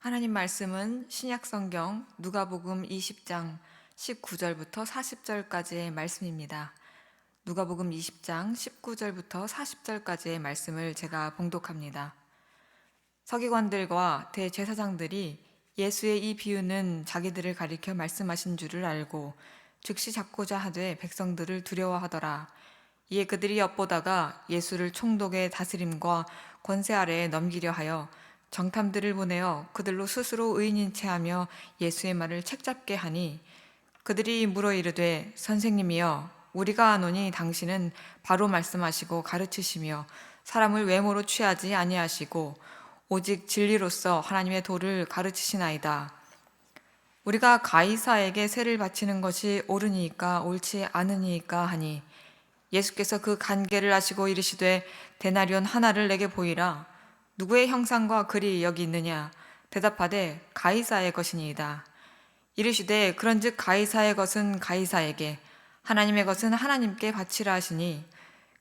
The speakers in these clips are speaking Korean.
하나님 말씀은 신약성경 누가복음 20장 19절부터 40절까지의 말씀입니다. 누가복음 20장 19절부터 40절까지의 말씀을 제가 봉독합니다. 서기관들과 대제사장들이 예수의 이 비유는 자기들을 가리켜 말씀하신 줄을 알고 즉시 잡고자 하되 백성들을 두려워하더라. 이에 그들이 엿보다가 예수를 총독의 다스림과 권세 아래에 넘기려 하여 정탐들을 보내어 그들로 스스로 의인인 체하며 예수의 말을 책잡게 하니, 그들이 물어 이르되 선생님이여, 우리가 아노니 당신은 바로 말씀하시고 가르치시며 사람을 외모로 취하지 아니하시고 오직 진리로서 하나님의 도를 가르치시나이다. 우리가 가이사에게 세를 바치는 것이 옳으니까 옳지 않으니까 하니, 예수께서 그 간계를 아시고 이르시되 데나리온 하나를 내게 보이라. 누구의 형상과 글이 여기 있느냐? 대답하되 가이사의 것이니이다. 이르시되 그런즉 가이사의 것은 가이사에게, 하나님의 것은 하나님께 바치라 하시니,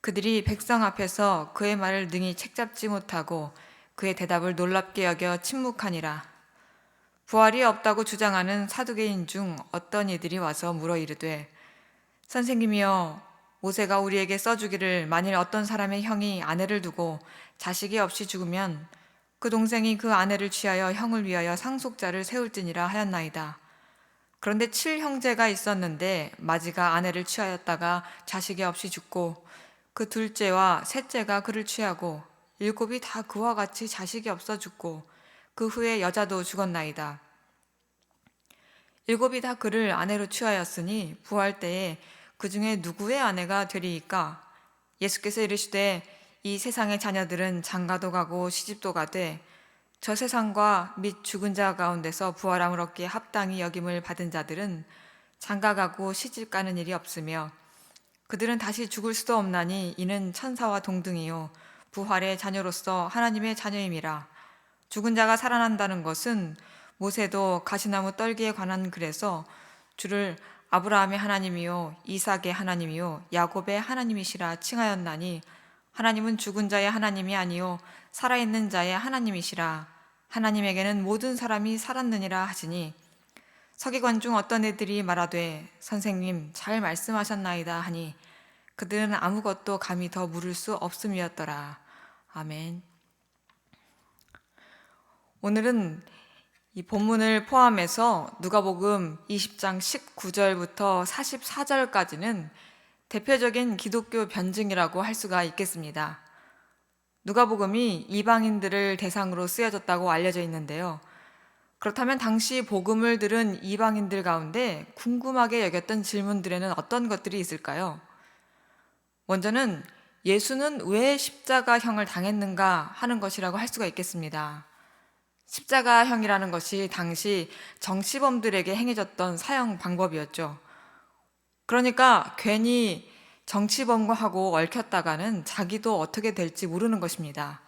그들이 백성 앞에서 그의 말을 능히 책잡지 못하고 그의 대답을 놀랍게 여겨 침묵하니라. 부활이 없다고 주장하는 사두개인 중 어떤 이들이 와서 물어 이르되 선생님이여, 모세가 우리에게 써주기를 만일 어떤 사람의 형이 아내를 두고 자식이 없이 죽으면 그 동생이 그 아내를 취하여 형을 위하여 상속자를 세울지니라 하였나이다. 그런데 7형제가 있었는데 마지가 아내를 취하였다가 자식이 없이 죽고 그 둘째와 셋째가 그를 취하고 7이 다 그와 같이 자식이 없어 죽고 그 후에 여자도 죽었나이다. 7이 다 그를 아내로 취하였으니 부활 때에 그 중에 누구의 아내가 되리이까? 예수께서 이르시되 이 세상의 자녀들은 장가도 가고 시집도 가되 저 세상과 및 죽은 자 가운데서 부활함을 얻기에 합당히 여김을 받은 자들은 장가 가고 시집 가는 일이 없으며 그들은 다시 죽을 수도 없나니 이는 천사와 동등이요 부활의 자녀로서 하나님의 자녀임이라. 죽은 자가 살아난다는 것은 모세도 가시나무 떨기에 관한 글에서 주를 아브라함의 하나님이요 이삭의 하나님이요 야곱의 하나님이시라 칭하였나니, 하나님은 죽은 자의 하나님이 아니요 살아있는 자의 하나님이시라. 하나님에게는 모든 사람이 살았느니라 하시니, 서기관 중 어떤 애들이 말하되 선생님 잘 말씀하셨나이다 하니, 그들은 아무것도 감히 더 물을 수 없음이었더라. 아멘. 오늘은 이 본문을 포함해서 누가복음 20장 19절부터 44절까지는 대표적인 기독교 변증이라고 할 수가 있겠습니다. 누가복음이 이방인들을 대상으로 쓰여졌다고 알려져 있는데요. 그렇다면 당시 복음을 들은 이방인들 가운데 궁금하게 여겼던 질문들에는 어떤 것들이 있을까요? 먼저는 예수는 왜 십자가형을 당했는가 하는 것이라고 할 수가 있겠습니다. 십자가형이라는 것이 당시 정치범들에게 행해졌던 사형 방법이었죠. 그러니까 괜히 정치범과 하고 얽혔다가는 자기도 어떻게 될지 모르는 것입니다.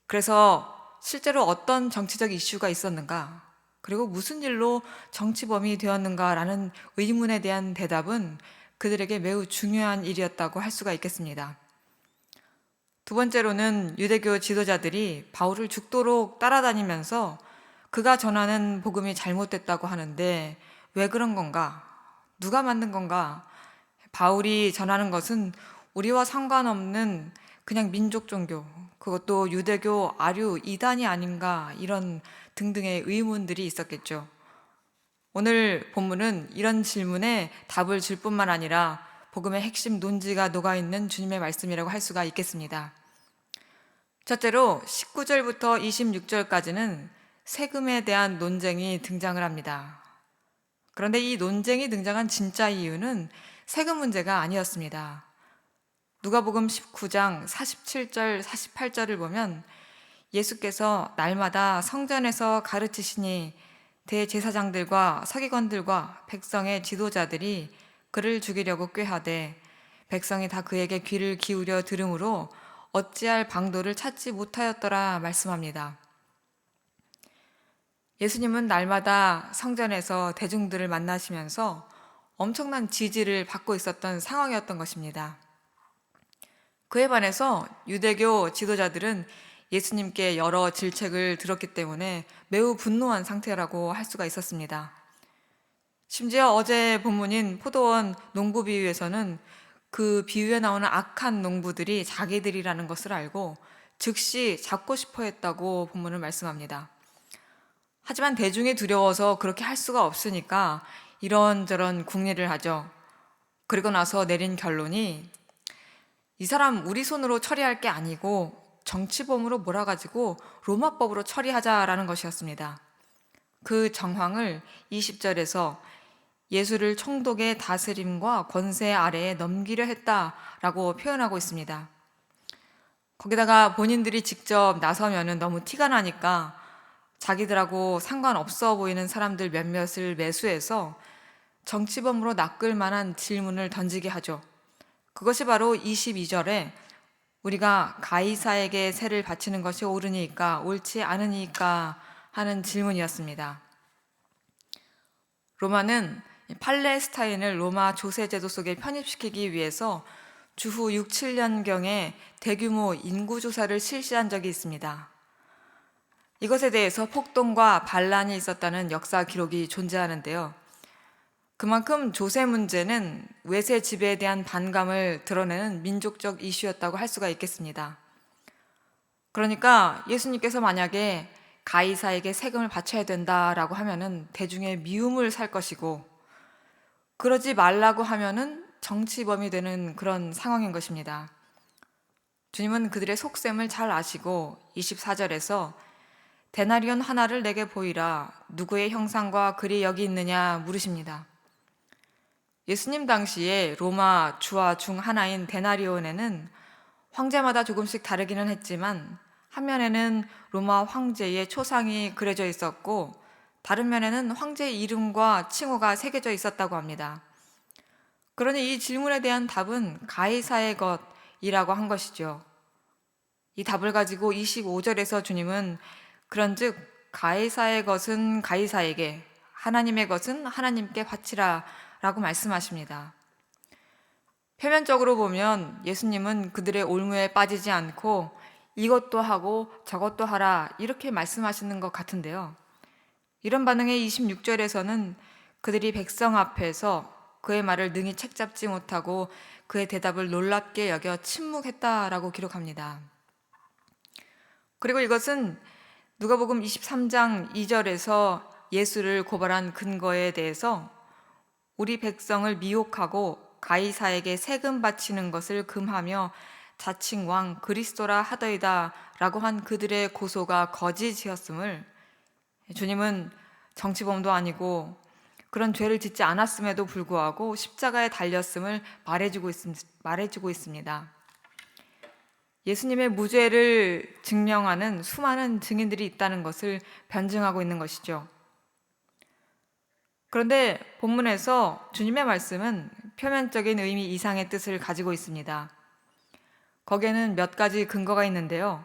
그래서 실제로 어떤 정치적 이슈가 있었는가, 그리고 무슨 일로 정치범이 되었는가라는 의문에 대한 대답은 그들에게 매우 중요한 일이었다고 할 수가 있겠습니다. 두 번째로는 유대교 지도자들이 바울을 죽도록 따라다니면서 그가 전하는 복음이 잘못됐다고 하는데 왜 그런 건가? 누가 만든 건가? 바울이 전하는 것은 우리와 상관없는 그냥 민족 종교, 그것도 유대교 아류 이단이 아닌가, 이런 등등의 의문들이 있었겠죠. 오늘 본문은 이런 질문에 답을 줄 뿐만 아니라 복음의 핵심 논지가 녹아있는 주님의 말씀이라고 할 수가 있겠습니다. 첫째로 19절부터 26절까지는 세금에 대한 논쟁이 등장을 합니다. 그런데 이 논쟁이 등장한 진짜 이유는 세금 문제가 아니었습니다. 누가복음 19장 47절, 48절을 보면 예수께서 날마다 성전에서 가르치시니 대제사장들과 서기관들과 백성의 지도자들이 그를 죽이려고 꾀하되 백성이 다 그에게 귀를 기울여 들으므로 어찌할 방도를 찾지 못하였더라 말씀합니다. 예수님은 날마다 성전에서 대중들을 만나시면서 엄청난 지지를 받고 있었던 상황이었던 것입니다. 그에 반해서 유대교 지도자들은 예수님께 여러 질책을 들었기 때문에 매우 분노한 상태라고 할 수가 있었습니다. 심지어 어제 본문인 포도원 농부 비유에서는 그 비유에 나오는 악한 농부들이 자기들이라는 것을 알고 즉시 잡고 싶어 했다고 본문을 말씀합니다. 하지만 대중이 두려워서 그렇게 할 수가 없으니까 이런저런 궁리를 하죠. 그리고 나서 내린 결론이 이 사람 우리 손으로 처리할 게 아니고 정치범으로 몰아가지고 로마법으로 처리하자라는 것이었습니다. 그 정황을 20절에서 예수를 총독의 다스림과 권세 아래에 넘기려 했다라고 표현하고 있습니다. 거기다가 본인들이 직접 나서면은 너무 티가 나니까 자기들하고 상관없어 보이는 사람들 몇몇을 매수해서 정치범으로 낚을 만한 질문을 던지게 하죠. 그것이 바로 22절에 우리가 가이사에게 세를 바치는 것이 옳으니까 옳지 않으니까 하는 질문이었습니다. 로마는 팔레스타인을 로마 조세 제도 속에 편입시키기 위해서 주후 6, 7년경에 대규모 인구조사를 실시한 적이 있습니다. 이것에 대해서 폭동과 반란이 있었다는 역사 기록이 존재하는데요. 그만큼 조세 문제는 외세 지배에 대한 반감을 드러내는 민족적 이슈였다고 할 수가 있겠습니다. 그러니까 예수님께서 만약에 가이사에게 세금을 바쳐야 된다라고 하면은 대중의 미움을 살 것이고, 그러지 말라고 하면은 정치범이 되는 그런 상황인 것입니다. 주님은 그들의 속셈을 잘 아시고 24절에서 데나리온 하나를 내게 보이라, 누구의 형상과 글이 여기 있느냐 물으십니다. 예수님 당시에 로마 주화 중 하나인 데나리온에는 황제마다 조금씩 다르기는 했지만 한 면에는 로마 황제의 초상이 그려져 있었고 다른 면에는 황제의 이름과 칭호가 새겨져 있었다고 합니다. 그러니 이 질문에 대한 답은 가이사의 것이라고 한 것이죠. 이 답을 가지고 25절에서 주님은 그런즉 가이사의 것은 가이사에게, 하나님의 것은 하나님께 바치라 라고 말씀하십니다. 표면적으로 보면 예수님은 그들의 올무에 빠지지 않고 이것도 하고 저것도 하라 이렇게 말씀하시는 것 같은데요. 이런 반응에 26절에서는 그들이 백성 앞에서 그의 말을 능히 책잡지 못하고 그의 대답을 놀랍게 여겨 침묵했다라고 기록합니다. 그리고 이것은 누가복음 23장 2절에서 예수를 고발한 근거에 대해서 우리 백성을 미혹하고 가이사에게 세금 바치는 것을 금하며 자칭 왕 그리스도라 하더이다 라고 한 그들의 고소가 거짓이었음을 주님은 정치범도 아니고 그런 죄를 짓지 않았음에도 불구하고 십자가에 달렸음을 말해주고 있습니다. 예수님의 무죄를 증명하는 수많은 증인들이 있다는 것을 변증하고 있는 것이죠. 그런데 본문에서 주님의 말씀은 표면적인 의미 이상의 뜻을 가지고 있습니다. 거기에는 몇 가지 근거가 있는데요.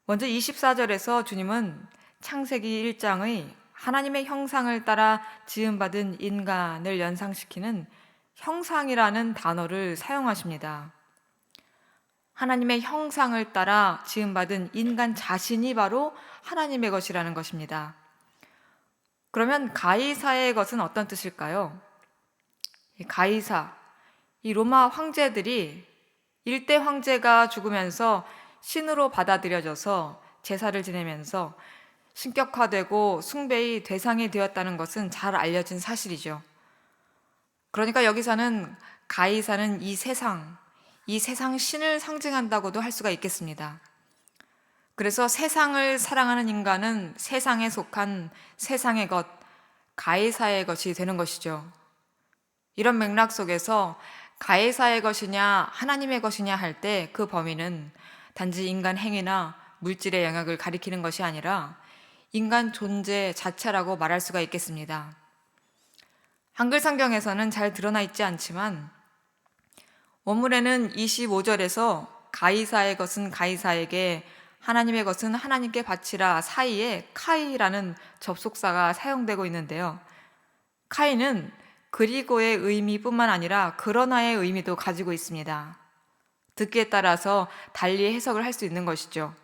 먼저 24절에서 주님은 창세기 1장의 하나님의 형상을 따라 지음받은 인간을 연상시키는 형상이라는 단어를 사용하십니다. 하나님의 형상을 따라 지음받은 인간 자신이 바로 하나님의 것이라는 것입니다. 그러면 가이사의 것은 어떤 뜻일까요? 가이사, 이 로마 황제들이 일대 황제가 죽으면서 신으로 받아들여져서 제사를 지내면서 신격화되고 숭배의 대상이 되었다는 것은 잘 알려진 사실이죠. 그러니까 여기서는 가이사는 이 세상 신을 상징한다고도 할 수가 있겠습니다. 그래서 세상을 사랑하는 인간은 세상에 속한 세상의 것, 가이사의 것이 되는 것이죠. 이런 맥락 속에서 가이사의 것이냐 하나님의 것이냐 할 때 그 범위는 단지 인간 행위나 물질의 영역을 가리키는 것이 아니라 인간 존재 자체라고 말할 수가 있겠습니다. 한글 성경에서는 잘 드러나 있지 않지만 원문에는 25절에서 가이사의 것은 가이사에게, 하나님의 것은 하나님께 바치라 사이에 카이라는 접속사가 사용되고 있는데요. 카이는 그리고의 의미뿐만 아니라 그러나의 의미도 가지고 있습니다. 듣기에 따라서 달리 해석을 할 수 있는 것이죠.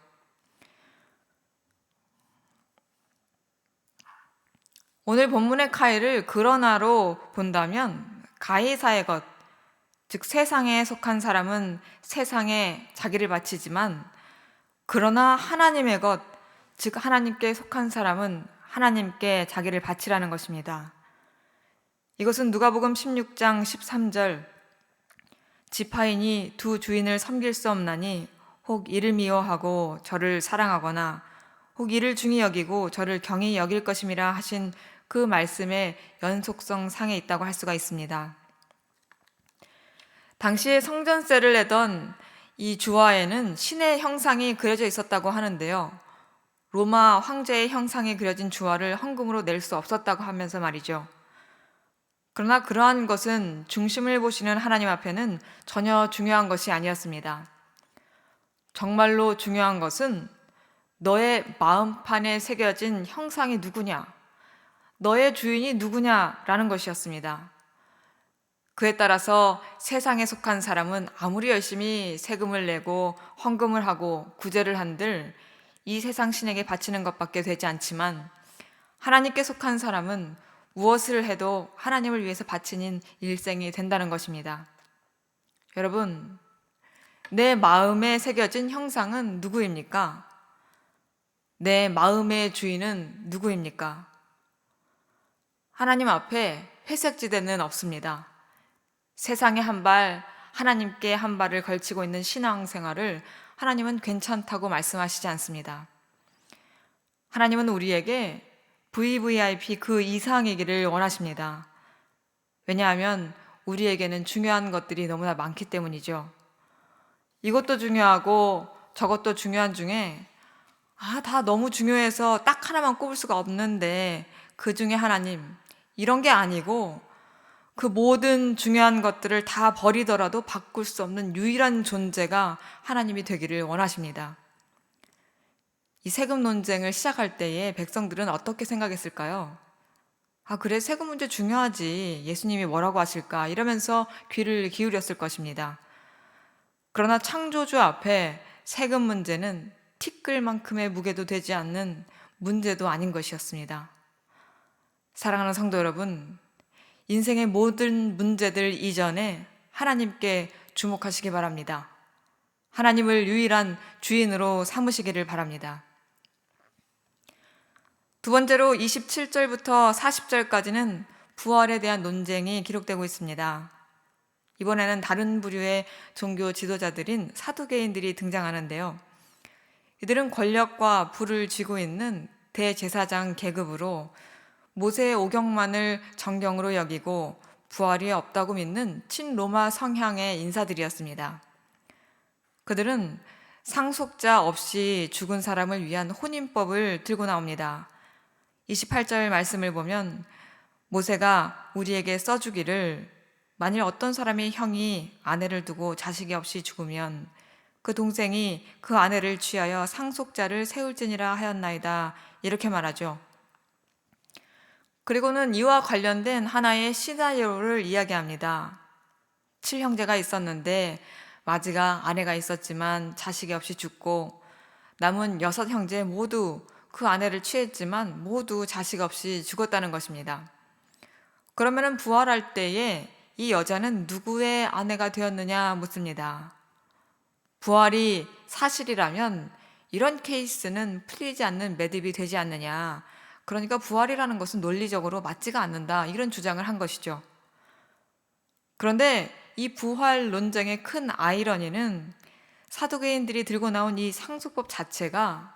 오늘 본문의 카이를 그러나로 본다면 가이사의 것, 즉 세상에 속한 사람은 세상에 자기를 바치지만 그러나 하나님의 것, 즉 하나님께 속한 사람은 하나님께 자기를 바치라는 것입니다. 이것은 누가복음 16장 13절 지파인이 두 주인을 섬길 수 없나니 혹 이를 미워하고 저를 사랑하거나 혹 이를 중히 여기고 저를 경히 여길 것임이라 하신 그 말씀의 연속성 상에 있다고 할 수가 있습니다. 당시에 성전세를 내던 이 주화에는 신의 형상이 그려져 있었다고 하는데요. 로마 황제의 형상이 그려진 주화를 헌금으로 낼 수 없었다고 하면서 말이죠. 그러나 그러한 것은 중심을 보시는 하나님 앞에는 전혀 중요한 것이 아니었습니다. 정말로 중요한 것은 너의 마음판에 새겨진 형상이 누구냐, 너의 주인이 누구냐라는 것이었습니다. 그에 따라서 세상에 속한 사람은 아무리 열심히 세금을 내고 헌금을 하고 구제를 한들 이 세상 신에게 바치는 것밖에 되지 않지만 하나님께 속한 사람은 무엇을 해도 하나님을 위해서 바치는 일생이 된다는 것입니다. 여러분, 내 마음에 새겨진 형상은 누구입니까? 내 마음의 주인은 누구입니까? 하나님 앞에 회색지대는 없습니다. 세상에 한 발, 하나님께 한 발을 걸치고 있는 신앙생활을 하나님은 괜찮다고 말씀하시지 않습니다. 하나님은 우리에게 VVIP 그 이상이기를 원하십니다. 왜냐하면 우리에게는 중요한 것들이 너무나 많기 때문이죠. 이것도 중요하고 저것도 중요한 중에 다 너무 중요해서 딱 하나만 꼽을 수가 없는데 그 중에 하나님, 이런 게 아니고 그 모든 중요한 것들을 다 버리더라도 바꿀 수 없는 유일한 존재가 하나님이 되기를 원하십니다. 이 세금 논쟁을 시작할 때에 백성들은 어떻게 생각했을까요? 그래, 세금 문제 중요하지. 예수님이 뭐라고 하실까? 이러면서 귀를 기울였을 것입니다. 그러나 창조주 앞에 세금 문제는 티끌만큼의 무게도 되지 않는 문제도 아닌 것이었습니다. 사랑하는 성도 여러분, 인생의 모든 문제들 이전에 하나님께 주목하시기 바랍니다. 하나님을 유일한 주인으로 삼으시기를 바랍니다. 두 번째로 27절부터 40절까지는 부활에 대한 논쟁이 기록되고 있습니다. 이번에는 다른 부류의 종교 지도자들인 사두개인들이 등장하는데요. 이들은 권력과 부를 쥐고 있는 대제사장 계급으로 모세의 오경만을 정경으로 여기고 부활이 없다고 믿는 친로마 성향의 인사들이었습니다. 그들은 상속자 없이 죽은 사람을 위한 혼인법을 들고 나옵니다. 28절 말씀을 보면 모세가 우리에게 써주기를 만일 어떤 사람의 형이 아내를 두고 자식이 없이 죽으면 그 동생이 그 아내를 취하여 상속자를 세울지니라 하였나이다, 이렇게 말하죠. 그리고는 이와 관련된 하나의 시나리오를 이야기합니다. 7형제가 있었는데 마지가 아내가 있었지만 자식이 없이 죽고 남은 6형제 모두 그 아내를 취했지만 모두 자식 없이 죽었다는 것입니다. 그러면 부활할 때에 이 여자는 누구의 아내가 되었느냐 묻습니다. 부활이 사실이라면 이런 케이스는 풀리지 않는 매듭이 되지 않느냐. 그러니까 부활이라는 것은 논리적으로 맞지가 않는다, 이런 주장을 한 것이죠. 그런데 이 부활 논쟁의 큰 아이러니는 사두개인들이 들고 나온 이 상속법 자체가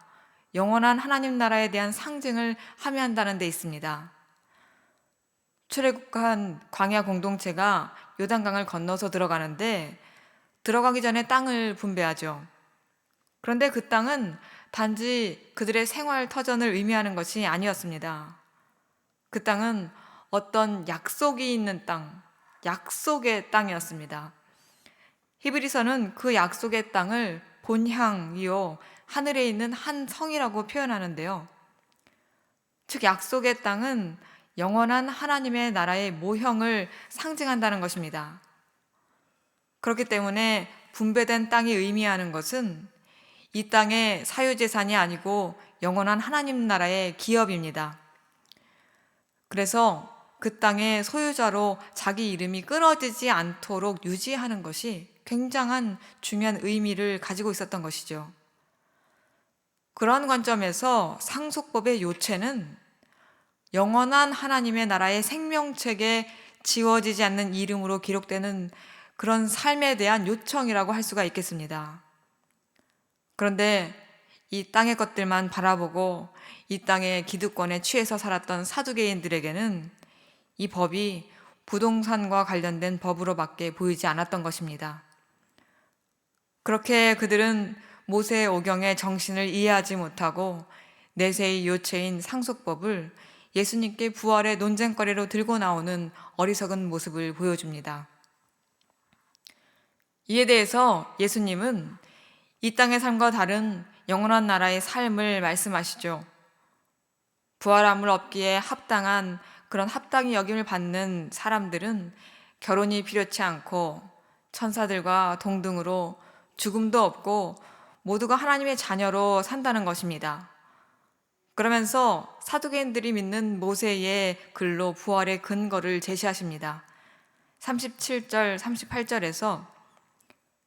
영원한 하나님 나라에 대한 상징을 함의한다는 데 있습니다. 출애굽한 광야 공동체가 요단강을 건너서 들어가는데 들어가기 전에 땅을 분배하죠. 그런데 그 땅은 단지 그들의 생활 터전을 의미하는 것이 아니었습니다. 그 땅은 어떤 약속이 있는 땅, 약속의 땅이었습니다. 히브리서는 그 약속의 땅을 본향이요 하늘에 있는 한 성이라고 표현하는데요. 즉 약속의 땅은 영원한 하나님의 나라의 모형을 상징한다는 것입니다. 그렇기 때문에 분배된 땅이 의미하는 것은 이 땅의 사유재산이 아니고 영원한 하나님 나라의 기업입니다. 그래서 그 땅의 소유자로 자기 이름이 끊어지지 않도록 유지하는 것이 굉장한 중요한 의미를 가지고 있었던 것이죠. 그런 관점에서 상속법의 요체는 영원한 하나님의 나라의 생명책에 지워지지 않는 이름으로 기록되는 그런 삶에 대한 요청이라고 할 수가 있겠습니다. 그런데 이 땅의 것들만 바라보고 이 땅의 기득권에 취해서 살았던 사두개인들에게는 이 법이 부동산과 관련된 법으로밖에 보이지 않았던 것입니다. 그렇게 그들은 모세의 오경의 정신을 이해하지 못하고 내세의 요체인 상속법을 예수님께 부활의 논쟁거리로 들고 나오는 어리석은 모습을 보여줍니다. 이에 대해서 예수님은 이 땅의 삶과 다른 영원한 나라의 삶을 말씀하시죠. 부활함을 얻기에 합당한 그런 합당히 여김을 받는 사람들은 결혼이 필요치 않고 천사들과 동등으로 죽음도 없고 모두가 하나님의 자녀로 산다는 것입니다. 그러면서 사두개인들이 믿는 모세의 글로 부활의 근거를 제시하십니다. 37절, 38절에서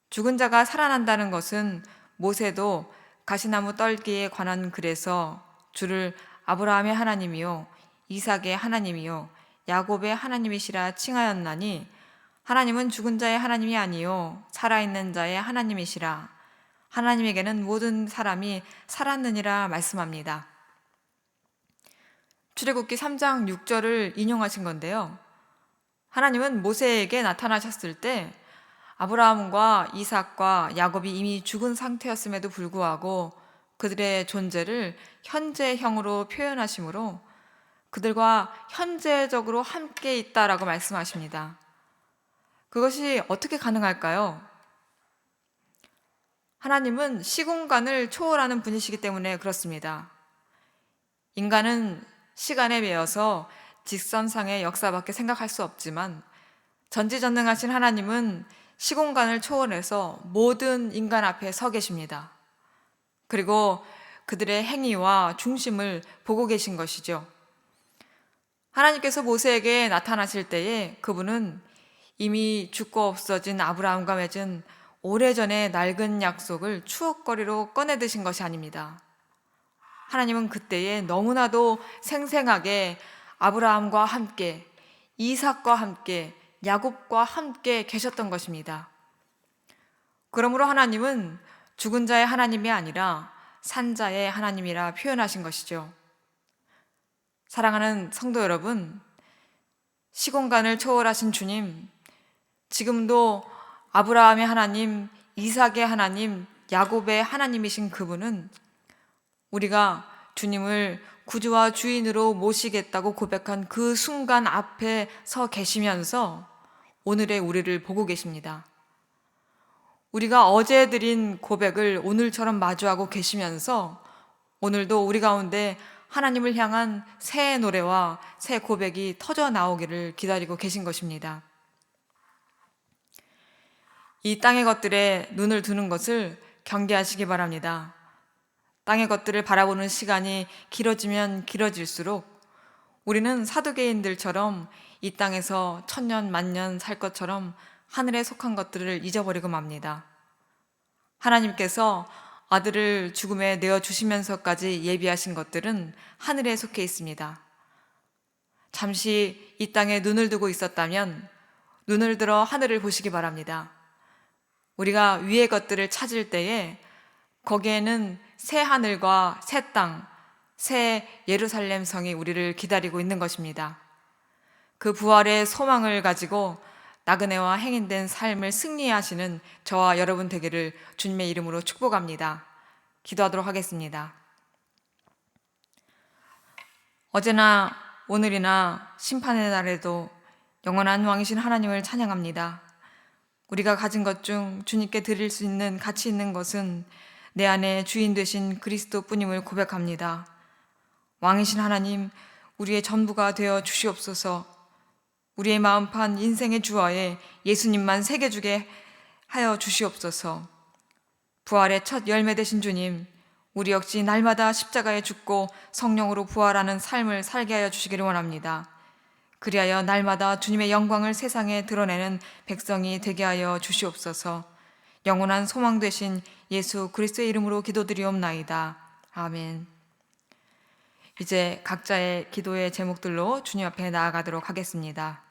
죽은 자가 살아난다는 것은 모세도 가시나무 떨기에 관한 글에서 주를 아브라함의 하나님이요 이삭의 하나님이요 야곱의 하나님이시라 칭하였나니 하나님은 죽은 자의 하나님이 아니요 살아있는 자의 하나님이시라. 하나님에게는 모든 사람이 살았느니라 말씀합니다. 출애굽기 3장 6절을 인용하신 건데요. 하나님은 모세에게 나타나셨을 때 아브라함과 이삭과 야곱이 이미 죽은 상태였음에도 불구하고 그들의 존재를 현재형으로 표현하시므로 그들과 현재적으로 함께 있다라고 말씀하십니다. 그것이 어떻게 가능할까요? 하나님은 시공간을 초월하는 분이시기 때문에 그렇습니다. 인간은 시간에 매여서 직선상의 역사밖에 생각할 수 없지만 전지전능하신 하나님은 시공간을 초월해서 모든 인간 앞에 서 계십니다. 그리고 그들의 행위와 중심을 보고 계신 것이죠. 하나님께서 모세에게 나타나실 때에 그분은 이미 죽고 없어진 아브라함과 맺은 오래전의 낡은 약속을 추억거리로 꺼내 드신 것이 아닙니다. 하나님은 그때에 너무나도 생생하게 아브라함과 함께, 이삭과 함께, 야곱과 함께 계셨던 것입니다. 그러므로 하나님은 죽은 자의 하나님이 아니라 산자의 하나님이라 표현하신 것이죠. 사랑하는 성도 여러분, 시공간을 초월하신 주님, 지금도 아브라함의 하나님, 이삭의 하나님, 야곱의 하나님이신 그분은 우리가 주님을 구주와 주인으로 모시겠다고 고백한 그 순간 앞에 서 계시면서 오늘의 우리를 보고 계십니다. 우리가 어제 드린 고백을 오늘처럼 마주하고 계시면서 오늘도 우리 가운데 하나님을 향한 새 노래와 새 고백이 터져 나오기를 기다리고 계신 것입니다. 이 땅의 것들에 눈을 두는 것을 경계하시기 바랍니다. 땅의 것들을 바라보는 시간이 길어지면 길어질수록 우리는 사두개인들처럼 이 땅에서 천년 만년 살 것처럼 하늘에 속한 것들을 잊어버리고 맙니다. 하나님께서 아들을 죽음에 내어주시면서까지 예비하신 것들은 하늘에 속해 있습니다. 잠시 이 땅에 눈을 두고 있었다면 눈을 들어 하늘을 보시기 바랍니다. 우리가 위의 것들을 찾을 때에 거기에는 새 하늘과 새 땅, 새 예루살렘 성이 우리를 기다리고 있는 것입니다. 그 부활의 소망을 가지고 나그네와 행인된 삶을 승리하시는 저와 여러분 되기를 주님의 이름으로 축복합니다. 기도하도록 하겠습니다. 어제나 오늘이나 심판의 날에도 영원한 왕이신 하나님을 찬양합니다. 우리가 가진 것 중 주님께 드릴 수 있는 가치 있는 것은 내 안에 주인 되신 그리스도뿐임을 고백합니다. 왕이신 하나님, 우리의 전부가 되어 주시옵소서. 우리의 마음판 인생의 주어에 예수님만 새겨주게 하여 주시옵소서. 부활의 첫 열매 되신 주님, 우리 역시 날마다 십자가에 죽고 성령으로 부활하는 삶을 살게 하여 주시기를 원합니다. 그리하여 날마다 주님의 영광을 세상에 드러내는 백성이 되게 하여 주시옵소서. 영원한 소망 되신 예수 그리스도의 이름으로 기도드리옵나이다. 아멘. 이제 각자의 기도의 제목들로 주님 앞에 나아가도록 하겠습니다.